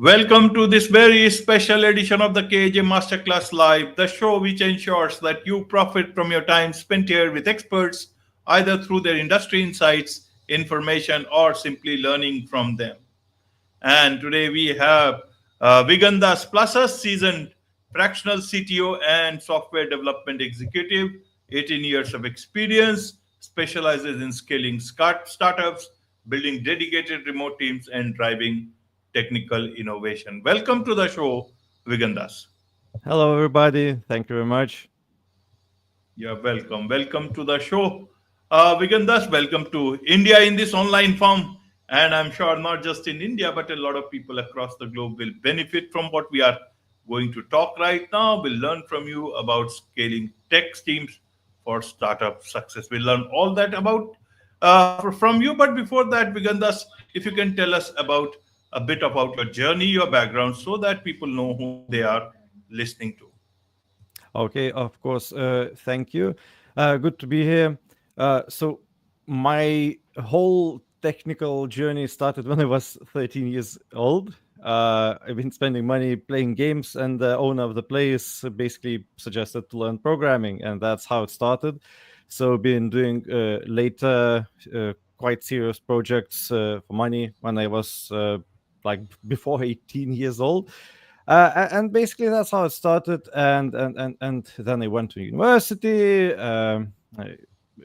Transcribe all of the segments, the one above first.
Welcome to this very special edition of the KAJ Masterclass Live, the show which ensures that you profit from your time spent here with experts, either through their industry insights, information, or simply learning from them. And today we have Vygandas Pliasas, seasoned fractional CTO and software development executive, 18 years of experience, specializes in scaling startups, building dedicated remote teams, and driving technical innovation. Welcome to the show, Vygandas. Hello, everybody. Thank you very much. You're welcome. Welcome to the show. Vygandas, welcome to India in this online form. And I'm sure not just in India, but a lot of people across the globe will benefit from what we are going to talk right now. We'll learn from you about scaling tech teams for startup success. We'll learn all that about from you. But before that, Vygandas, if you can tell us about a bit about your journey, your background, so that people know who they are listening to. Okay, of course. Thank you. Good to be here. So, my whole technical journey started when I was 13 years old. I've been spending money playing games, and the owner of the place basically suggested to learn programming, and that's how it started. So, been doing later quite serious projects for money when I was like before 18 years old. And basically that's how it started, and then I went to university. I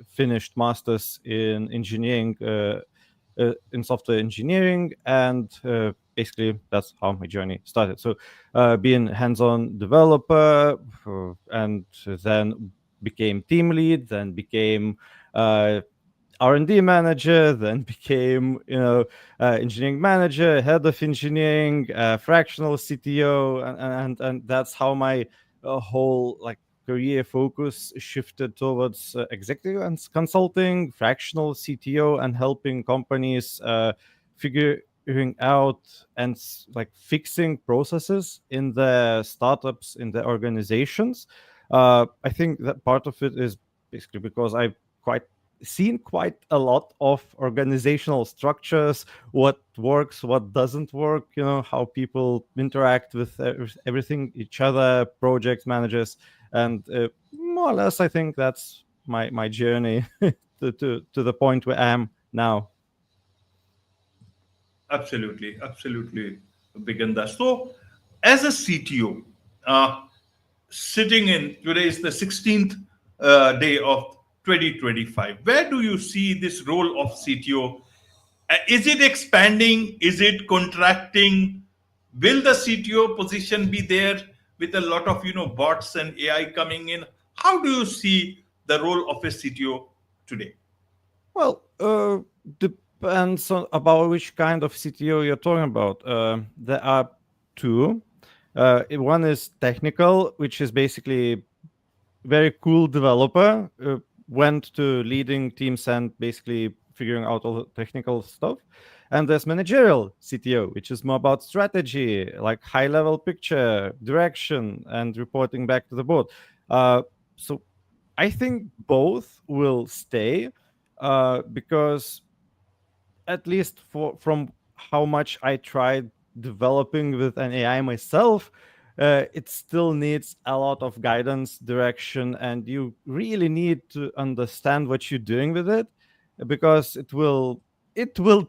finished masters in engineering, in software engineering, and basically that's how my journey started. So being hands-on developer, and then became team lead, then became R&D manager, then became, engineering manager, head of engineering, fractional CTO, and that's how my whole like career focus shifted towards executive and consulting, fractional CTO, and helping companies figuring out and like fixing processes in the startups, in the organizations. I think that part of it is basically because I've seen quite a lot of organizational structures, what works, what doesn't work, how people interact with everything, each other, project managers, and more or less I think that's my journey to the point where I am now. Absolutely, Biganda. So, as a CTO, uh, sitting in today is the 16th day of 2025. Where do you see this role of CTO? Is it expanding? Is it contracting? Will the CTO position be there with a lot of bots and AI coming in? How do you see the role of a CTO today? Well, depends on about which kind of CTO you're talking about. There are two. One is technical, which is basically very cool developer, went to leading teams and basically figuring out all the technical stuff. And there's managerial CTO, which is more about strategy, like high level picture, direction, and reporting back to the board. So I think both will stay, because at least from how much I tried developing with an AI myself, it still needs a lot of guidance, direction, and you really need to understand what you're doing with it, because it will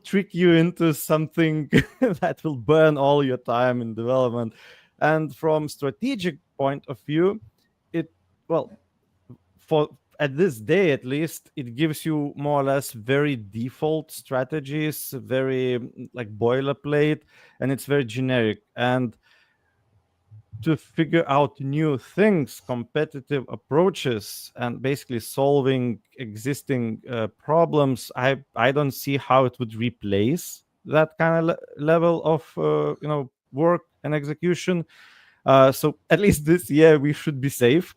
trick you into something that will burn all your time in development. And from strategic point of view, it well for at this day at least it gives you more or less very default strategies, very like boilerplate, and it's very generic. And to figure out new things, competitive approaches, and basically solving existing problems, I don't see how it would replace that kind of level of work and execution. So at least this year we should be safe.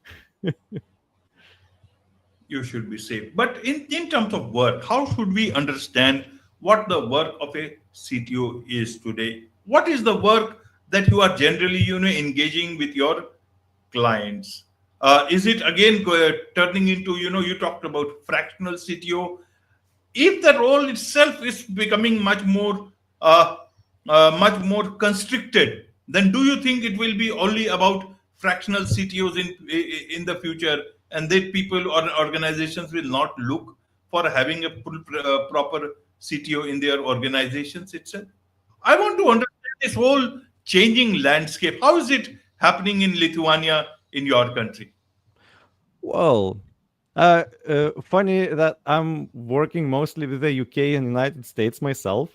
You should be safe. But in terms of work, how should we understand what the work of a CTO is today? What is the work that you are generally, engaging with your clients? Is it again turning into, you talked about fractional CTO? If the role itself is becoming much more much more constricted, then do you think it will be only about fractional CTOs in the future, and that people or organizations will not look for having a proper CTO in their organizations itself? I want to understand this whole changing landscape. How is it happening in Lithuania, in your country? Well, funny that I'm working mostly with the UK and United States myself.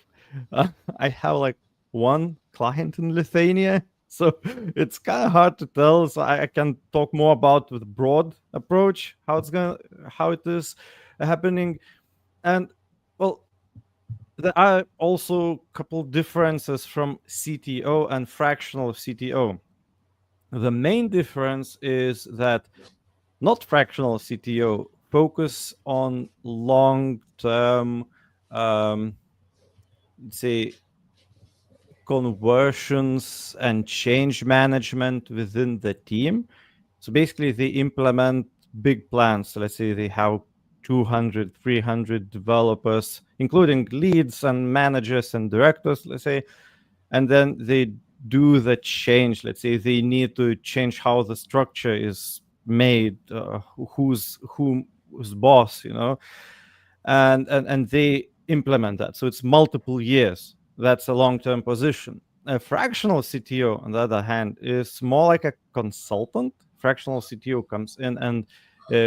I have like one client in Lithuania, so it's kind of hard to tell. So I can talk more about with broad approach how it is happening, and well, there are also a couple differences from CTO and fractional CTO. The main difference is that not fractional CTO focus on long term, um, say, conversions and change management within the team. So basically, they implement big plans. So let's say they have 200, 300 developers, including leads and managers and directors, let's say, and then they do the change. Let's say they need to change how the structure is made, who's boss, and they implement that. So it's multiple years. That's a long-term position. A fractional CTO, on the other hand, is more like a consultant. Fractional CTO comes in and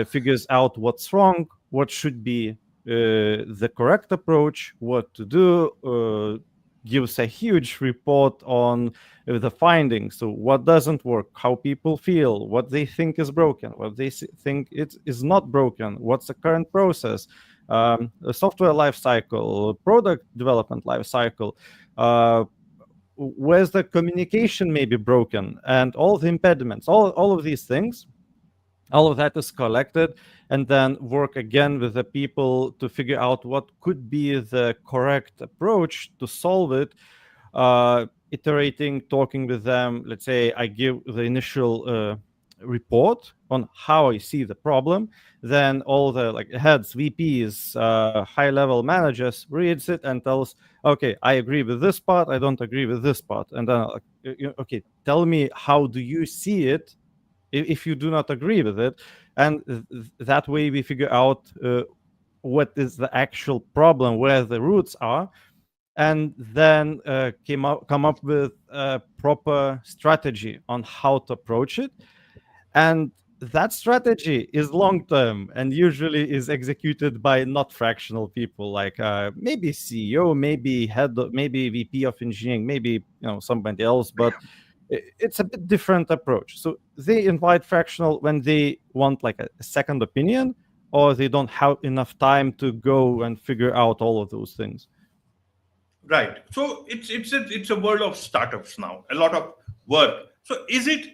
figures out what's wrong, what should be the correct approach, what to do, gives a huge report on the findings. So what doesn't work, how people feel, what they think is broken, what they think it is not broken, what's the current process, the software lifecycle, product development lifecycle, where's the communication maybe broken, and all the impediments, all of these things. All of that is collected and then work again with the people to figure out what could be the correct approach to solve it, iterating, talking with them. Let's say I give the initial report on how I see the problem. Then all the like heads, VPs, high level managers reads it and tells, okay, I agree with this part, I don't agree with this part. And then, okay, tell me, how do you see it if you do not agree with it? And that way we figure out what is the actual problem, where the roots are, and then come up with a proper strategy on how to approach it. And that strategy is long term and usually is executed by not fractional people, like maybe CEO, maybe head, maybe VP of engineering, maybe somebody else, but it's a bit different approach. So they invite fractional when they want like a second opinion, or they don't have enough time to go and figure out all of those things. Right. So it's a world of startups now. A lot of work. So is it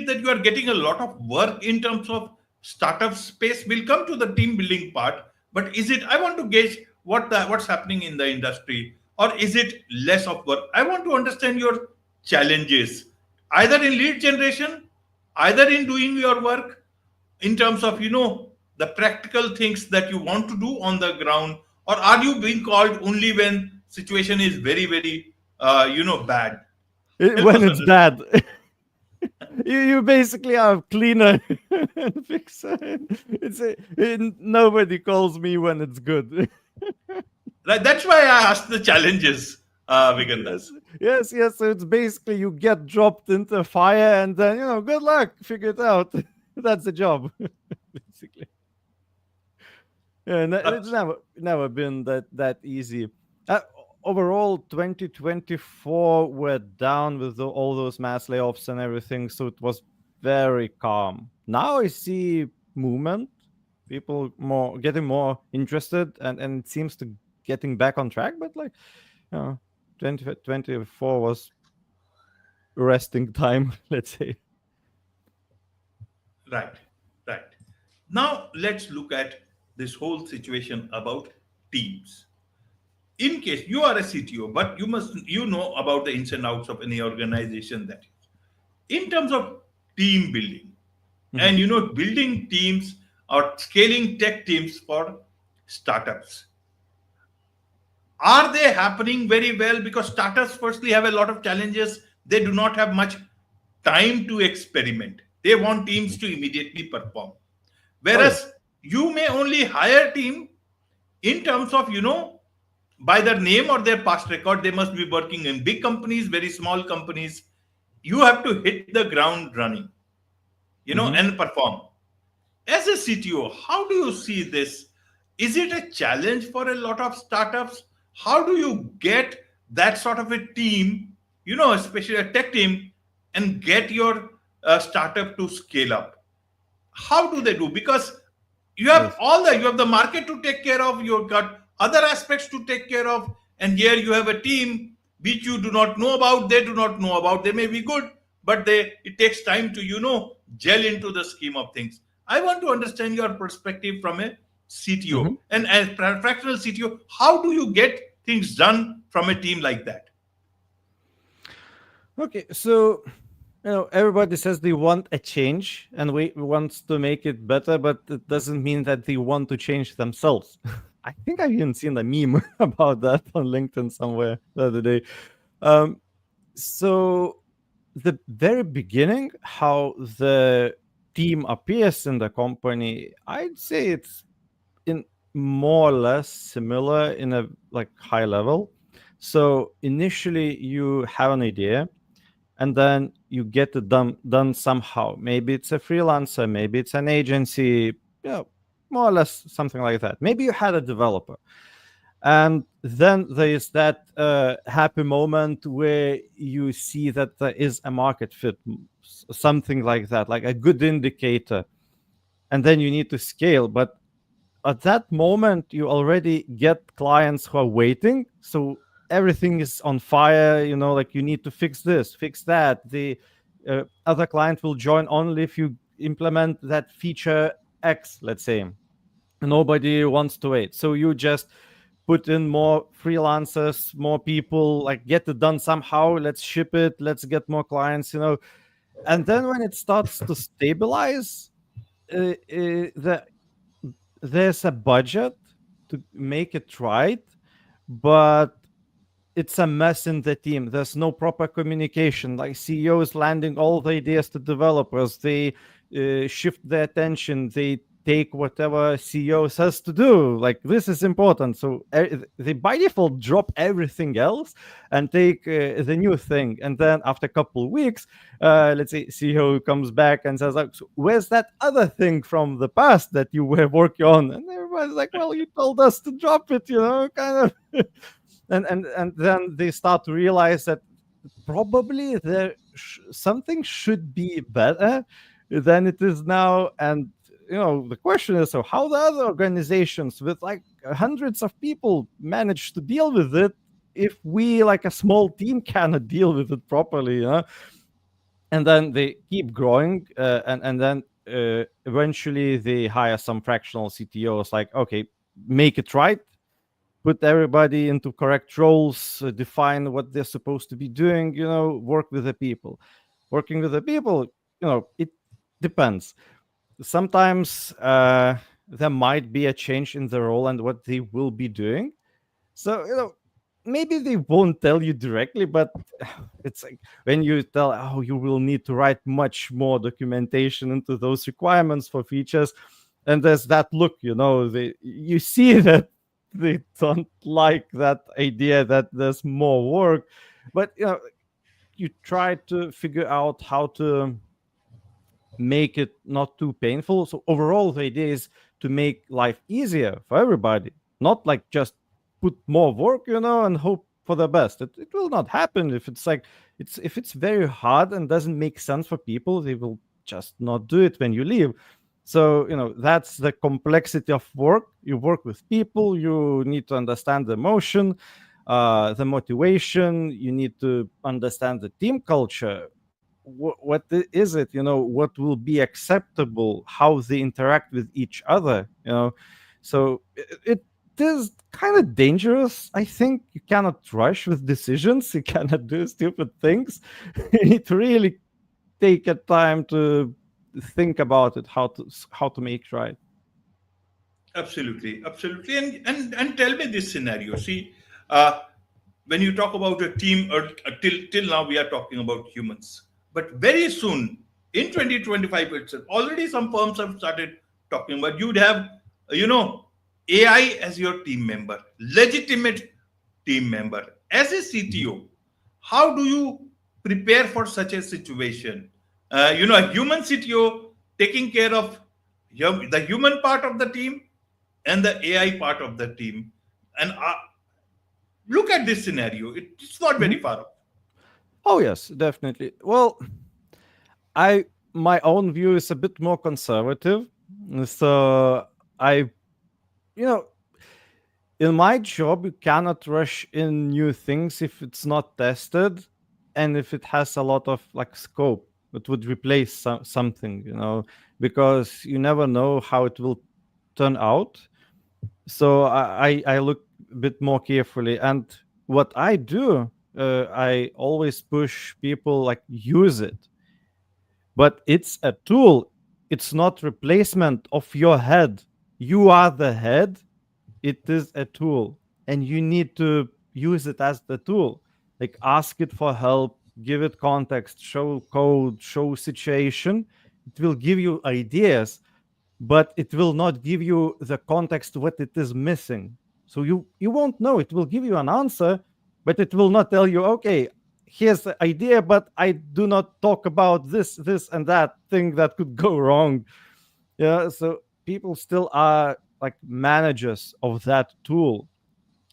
that you are getting a lot of work in terms of startup space? We'll come to the team building part, but is it? I want to gauge what's happening in the industry, or is it less of work? I want to understand your challenges, either in lead generation, either in doing your work, in terms of the practical things that you want to do on the ground, or are you being called only when situation is very very bad? Help When us it's understand. bad, you basically are a cleaner and fixer. Nobody calls me when it's good. Right, that's why I asked the challenges, Vygandas. Yes, yes. So it's basically you get dropped into a fire, and then good luck, figure it out. That's the job, basically. Yeah, it's never been that easy. Uh, Overall, 2024 we're down with all those mass layoffs and everything, so it was very calm. Now I see movement, people getting more interested, and it seems to getting back on track. But like, 2024 was resting time, let's say. Right, right. Now let's look at this whole situation about teams. In case you are a CTO, but you know about the ins and outs of any organization, that is in terms of team building, Mhm. and building teams or scaling tech teams for startups. Are they happening very well? Because startups firstly have a lot of challenges. They do not have much time to experiment. They want teams Mhm. to immediately perform. Oh yeah. Whereas you may only hire team in terms of, by their name or their past record, they must be working in big companies, very small companies. You have to hit the ground running, Hmm. and perform. As a CTO, how do you see this? Is it a challenge for a lot of startups? How do you get that sort of a team, especially a tech team, and get your startup to scale up? How do they do? Because Yes. you have the market to take care of, you've got other aspects to take care of, and here you have a team which you do not know about, they do not know about. They may be good, but it takes time to gel into the scheme of things. I want to understand your perspective from a CTO, Hmm. and as fractional CTO, how do you get things done from a team like that? Okay, so everybody says they want a change and we wants to make it better, but it doesn't mean that they want to change themselves. I think I've even seen a meme about that on LinkedIn somewhere the other day. Um, so the very beginning, how the team appears in the company, I'd say it's in more or less similar in a like high level. So initially you have an idea and then you get it done somehow. Maybe it's a freelancer, maybe it's an agency, more or less something like that. Maybe you had a developer, and then there is that happy moment where you see that there is a market fit, something like that, like a good indicator, and then you need to scale. But at that moment you already get clients who are waiting, so everything is on fire, like you need to fix this, fix that. The other client will join only if you implement that feature X, let's say. Nobody wants to wait, so you just put in more freelancers, more people, like get it done somehow, let's ship it, let's get more clients, and then when it starts to stabilize, the there's a budget to make it right, but it's a mess in the team. There's no proper communication. Like CEO is landing all the ideas to developers. They shift their attention. They take whatever CEO says to do. Like this is important. So they by default drop everything else and take the new thing. And then after a couple of weeks, let's say CEO comes back and says, like, so where's that other thing from the past that you were working on? And everybody's like, well, you told us to drop it, kind of. And then they start to realize that probably something should be better than it is now. And the question is, so how the other organizations with like hundreds of people manage to deal with it if we, like a small team, cannot deal with it properly, and then they keep growing, and then eventually they hire some fractional CTOs, like, okay, make it right, put everybody into correct roles, define what they're supposed to be doing, work with the people. Working with the people, it depends. Sometimes there might be a change in the role and what they will be doing. So, maybe they won't tell you directly, but it's like when you tell, oh, you will need to write much more documentation into those requirements for features, and there's that look, you see that they don't like that idea that there's more work, but you try to figure out how to make it not too painful. So overall, the idea is to make life easier for everybody, not like just put more work, and hope for the best. It will not happen if it's like if it's very hard and doesn't make sense for people, they will just not do it when you leave. So that's the complexity of work. You work with people, you need to understand the emotion, the motivation, you need to understand the team culture. What is it, what will be acceptable, how they interact with each other, so it is kind of dangerous. I think you cannot rush with decisions, you cannot do stupid things. You need to really take a time to think about it, how to make it right. Absolutely, absolutely. And tell me this scenario. See, Uh, when you talk about a team, or till now we are talking about humans, but very soon in 2025 itself, already some firms have started talking about you'd have, you know, AI as your team member, legitimate team member. As a Mhm. CTO, how do you prepare for such a situation? A human CTO taking care of the human part of the team and the AI part of the team. And look at this scenario. It's not very Mhm. far off. Oh yes, definitely. Well, I my own view is a bit more conservative. So I, you know, in my job, you cannot rush in new things if it's not tested and if it has a lot of like scope. It would replace something, because you never know how it will turn out. So I look a bit more carefully. And what I do, I always push people like use it, but it's a tool. It's not replacement of your head. You are the head. It is a tool, and you need to use it as the tool. Like ask it for help, give it context, show code, show situation. It will give you ideas, but it will not give you the context what it is missing. So you won't know. It will give you an answer, but it will not tell you, okay, here's the idea, but I do not talk about this and that thing that could go wrong. Yeah, so people still are like managers of that tool,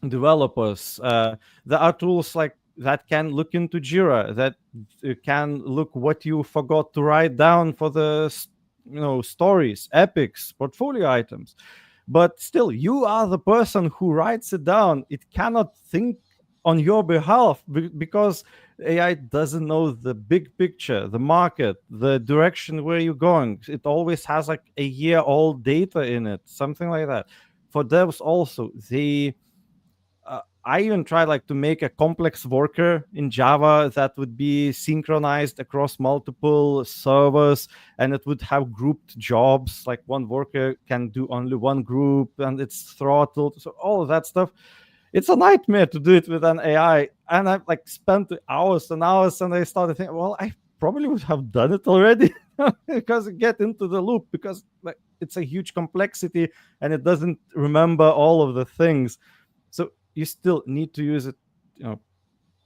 developers. There are tools like that can look into Jira, that can look what you forgot to write down for the stories, epics, portfolio items. But still, you are the person who writes it down. It cannot think on your behalf because AI doesn't know the big picture, the market, the direction where you're going. It always has like a year old data in it, something like that. For devs also, I even tried like to make a complex worker in Java that would be synchronized across multiple servers, and it would have grouped jobs. Like one worker can do only one group and it's throttled. So all of that stuff. It's a nightmare to do it with an AI. And I've like spent hours and hours, and I started thinking, well, I probably would have done it already because you get into the loop, because like it's a huge complexity and it doesn't remember all of the things. So you still need to use it,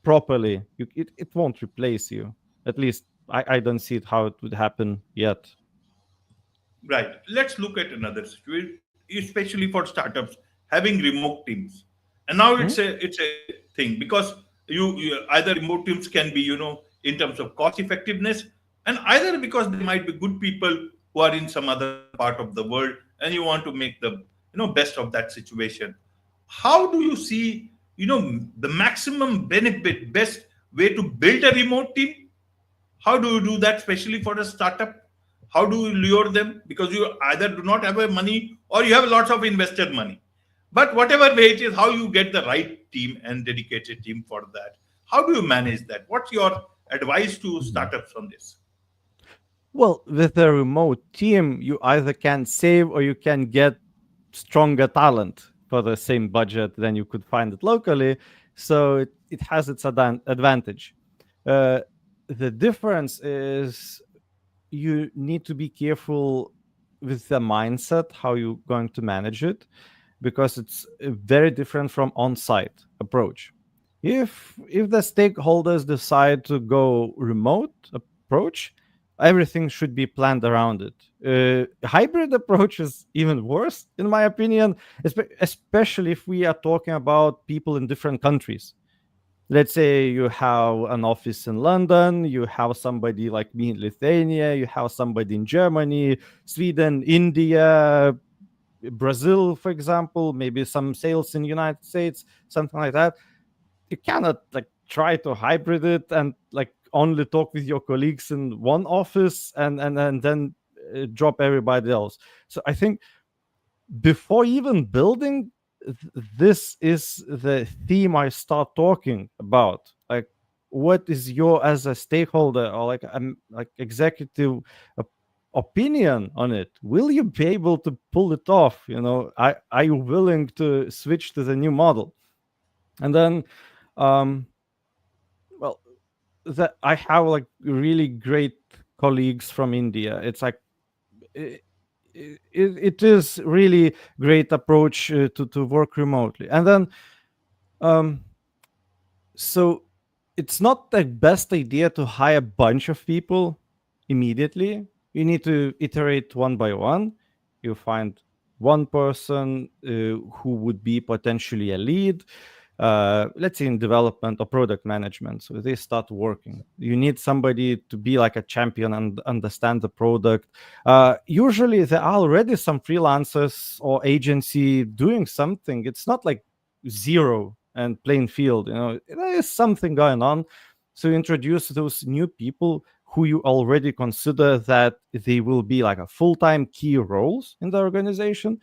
properly. It won't replace you. At least I don't see it how it would happen yet. Right. Let's look at another situation, especially for startups having remote teams. And now Mhm. it's a thing because you either remote teams can be, in terms of cost effectiveness, and either because they might be good people who are in some other part of the world and you want to make the best of that situation. How do you see the maximum benefit, best way to build a remote team? How do you do that, especially for a startup? How do you lure them? Because you either do not have a money or you have lots of invested money. But whatever way it is, how you get the right team and dedicated team for that? How do you manage that? What's your advice to Mhm. startups on this? Well, with a remote team, you either can save or you can get stronger talent for the same budget than you could find it locally. So it has its advantage. Uh, the difference is you need to be careful with the mindset, how you're going to manage it, because it's very different from on-site approach. If the stakeholders decide to go remote approach, everything should be planned around it. Hybrid approach is even worse, in my opinion, especially if we are talking about people in different countries. Let's say you have an office in London, you have somebody like me in Lithuania, you have somebody in Germany, Sweden, India, Brazil, for example, maybe some sales in United States, something like that. You cannot like try to hybrid it and like only talk with your colleagues in one office and then drop everybody else. So I think before even building, this is the theme I start talking about. Like, what is your as a stakeholder or like executive op- opinion on it? Will you be able to pull it off? Are you willing to switch to the new model? And then, um, well, I have like really great colleagues from India. It's like it, it is really great approach to work remotely. And then, um, so it's not the best idea to hire a bunch of people immediately. You need to iterate one by one. You find one person who would be potentially a lead, let's say in development or product management. So they start working. You need somebody to be like a champion and understand the product. Usually there are already some freelancers or agency doing something. It's not like zero and plain field. There is something going on. So introduce those new people who you already consider that they will be like a full-time key roles in the organization,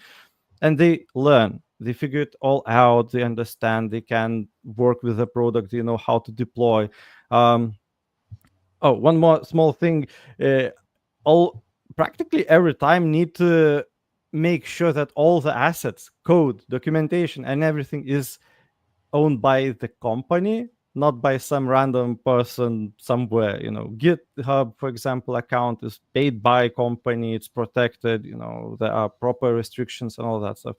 and they learn, they figure it all out, they understand, they can work with the product, they know how to deploy. One more small thing. All Practically every time need to make sure that all the assets, code, documentation, and everything is owned by the company, not by some random person somewhere. GitHub, for example, account is paid by company, it's protected, there are proper restrictions and all that stuff.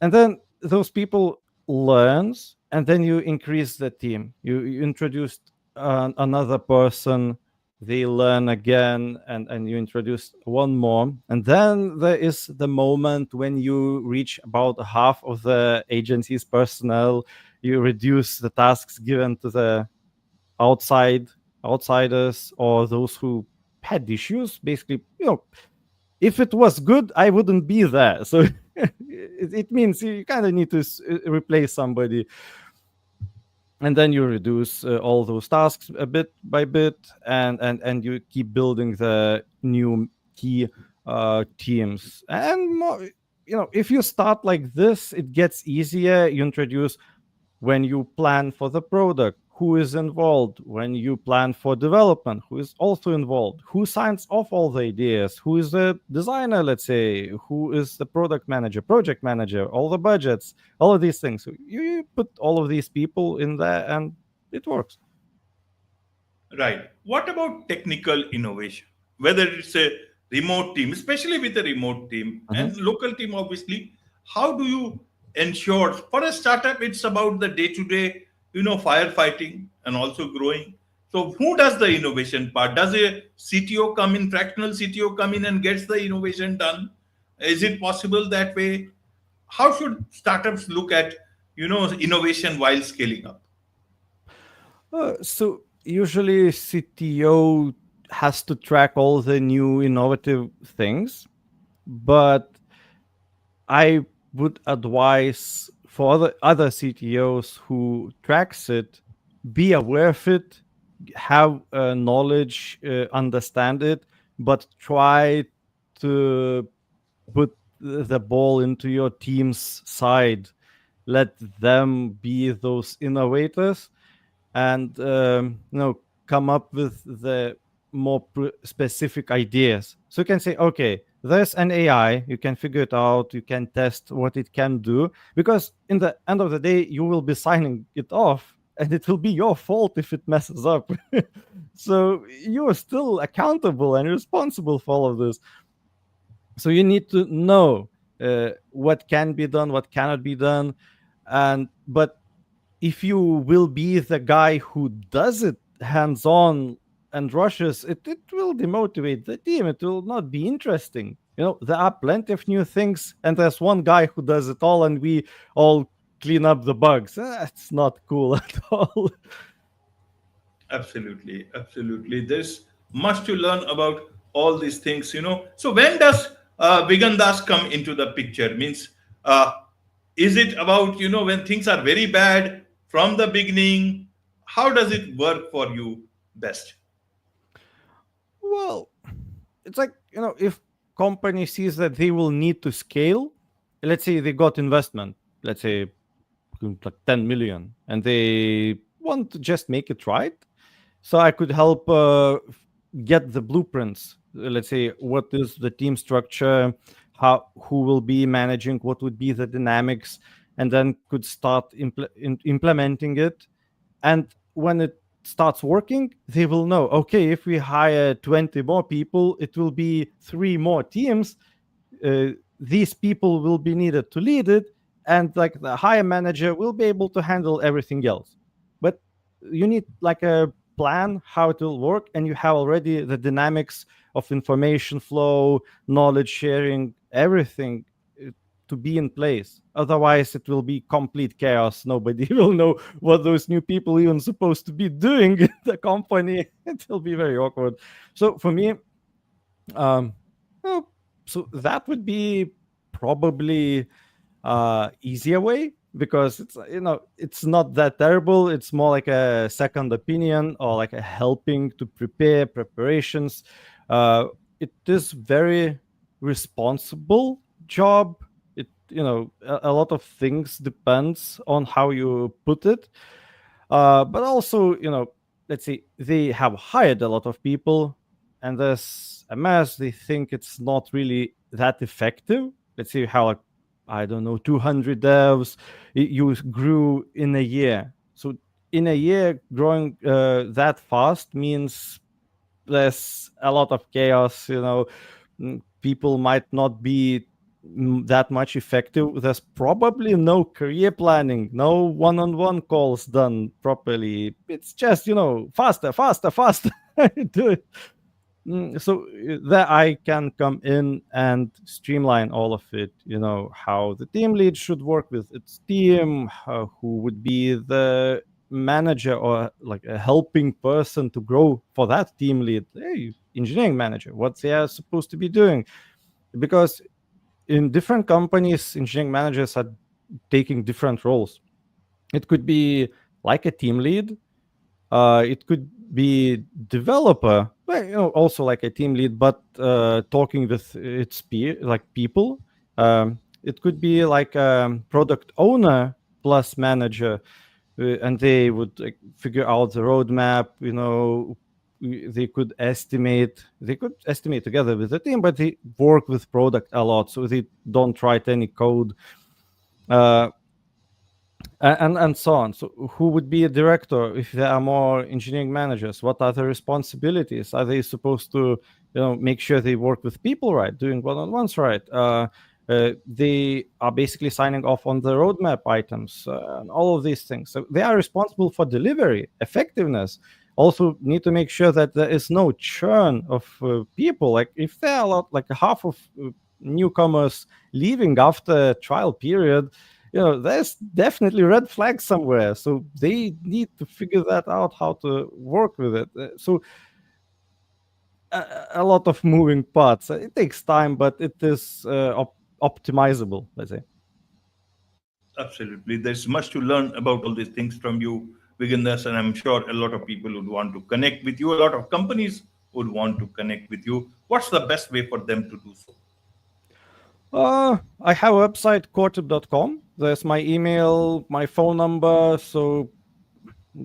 And then those people learns, and then you increase the team. You introduced another person, they learn again, and you introduce one more, and then there is the moment when you reach about half of the agency's personnel. You reduce the tasks given to the outsiders or those who had issues. Basically, if it was good, I wouldn't be there. So it means you kind of need to replace somebody, and then you reduce all those tasks a bit by bit, and you keep building the new key teams. And more, if you start like this, it gets easier. You introduce when you plan for the product, who is involved, when you plan for development, who is also involved, who signs off all the ideas, who is the designer, let's say, who is the product manager, project manager, all the budgets, all of these things. So you put all of these people in there and it works. Right. What about technical innovation? Whether it's a remote team, especially with a remote team Mhm. and local team, obviously, how do you ensure for a startup it's about the day-to-day, firefighting and also growing. So who does the innovation part? Does a CTO come in, fractional CTO come in and gets the innovation done? Is it possible that way? How should startups look at, innovation while scaling up? So usually CTO has to track all the new innovative things, but I would advise for other CTOs who tracks it, be aware of it, have knowledge, understand it, but try to put the ball into your team's side. Let them be those innovators, and come up with the more specific ideas. So you can say, okay, there's an AI, you can figure it out, you can test what it can do, because in the end of the day you will be signing it off, and it will be your fault if it messes up. So you are still accountable and responsible for all of this. So you need to know what can be done, what cannot be done. And but if you will be the guy who does it hands on and rushes it, it will demotivate the team. It will not be interesting. There are plenty of new things, and there's one guy who does it all, and we all clean up the bugs. That's not cool at all. Absolutely, absolutely. There's much to learn about all these things. So when does Vygandas come into the picture? Means, uh, is it about when things are very bad from the beginning? How does it work for you best? Well, it's like, if company sees that they will need to scale, let's say they got investment, let's say like 10 million, and they want to just make it right. So I could help get the blueprints. Let's say, what is the team structure, who will be managing, what would be the dynamics, and then could start implementing it. And when it starts working, they will know, okay, if we hire 20 more people, it will be 3 more teams. These people will be needed to lead it, and like the higher manager will be able to handle everything else. But you need like a plan how it will work, and you have already the dynamics of information flow, knowledge sharing, everything to be in place. Otherwise it will be complete chaos. Nobody will know what those new people even supposed to be doing in the company. It will be very awkward. So for me, well, so that would be probably easier way, because it's, it's not that terrible. It's more like a second opinion, or like a helping to prepare preparations. It is very responsible job. It, a lot of things depends on how you put it. But also, let's see, they have hired a lot of people, and there's a mess. They think it's not really that effective. Let's say you have like, I don't know, 200 devs. You grew in a year. So in a year, growing that fast means there's a lot of chaos. People might not be that much effective. There's probably no career planning, no one-on-one calls done properly. It's just, faster, faster, faster. Do it. So there I can come in and streamline all of it. How the team lead should work with its team, who would be the manager or like a helping person to grow for that team lead. Hey, engineering manager, what they are supposed to be doing. Because in different companies, engineering managers are taking different roles. It could be like a team lead. It could be developer, also like a team lead, but talking with its people. It could be like a product owner plus manager, and they would figure out the roadmap. They could estimate together with the team, but they work with product a lot, so they don't write any code. And so on. So who would be a director if there are more engineering managers? What are the responsibilities? Are they supposed to make sure they work with people right, doing one-on-ones right? They are basically signing off on the roadmap items, and all of these things. So they are responsible for delivery, effectiveness. Also need to make sure that there is no churn of people. Like if there are a lot, like half of newcomers leaving after a trial period, there's definitely red flags somewhere. So they need to figure that out, how to work with it. So a lot of moving parts. It takes time, but it is optimizable, let's say. Absolutely. There's much to learn about all these things from you, Vygandas, and I'm sure a lot of people would want to connect with you. A lot of companies would want to connect with you. What's the best way for them to do so? I have a website, quartib.com. There's my email, my phone number, so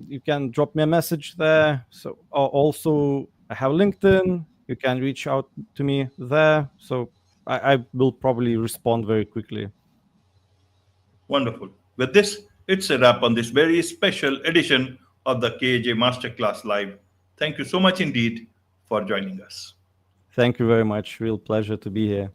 you can drop me a message there. So also I have LinkedIn. You can reach out to me there. So I will probably respond very quickly. Wonderful. With this, it's a wrap on this very special edition of the KAJ Masterclass Live. Thank you so much indeed for joining us. Thank you very much. Real pleasure to be here.